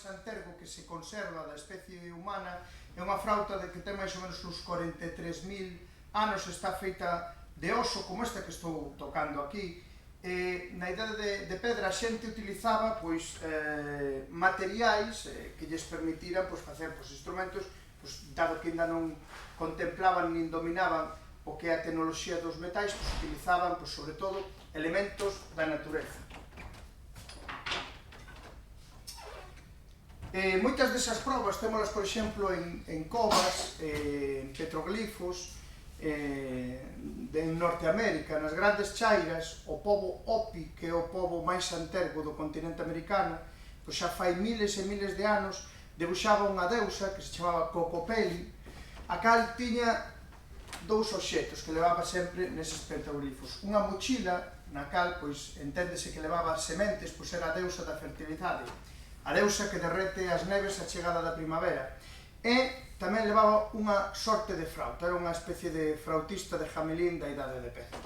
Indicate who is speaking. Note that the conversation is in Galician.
Speaker 1: Santergo que se conserva da especie humana é unha frauta que ten máis ou menos uns 43.000 anos, está feita de oso, como esta que estou tocando aquí. Na idade de pedra a xente utilizaba materiais que lles permitiran facer instrumentos, dado que ainda non contemplaban nin dominaban o que é a tecnoloxía dos metais, utilizaban sobre todo elementos da natureza. Moitas desas probas témolas, por exemplo, en covas, en petroglifos, en Norteamérica, nas grandes chairas. O pobo Hopi, que é o pobo máis antergo do continente americano, xa fai miles e miles de anos, debuxaba unha deusa que se chamaba Cocopelli, a cal tiña dous obxectos que levaba sempre neses petroglifos. Unha mochila, na cal enténdese que levaba sementes, era a deusa da fertilidade, a deusa que derrete as neves a chegada da primavera. E tamén levaba unha sorte de frauta, era unha especie de frautista de Jamelín da idade de pedra.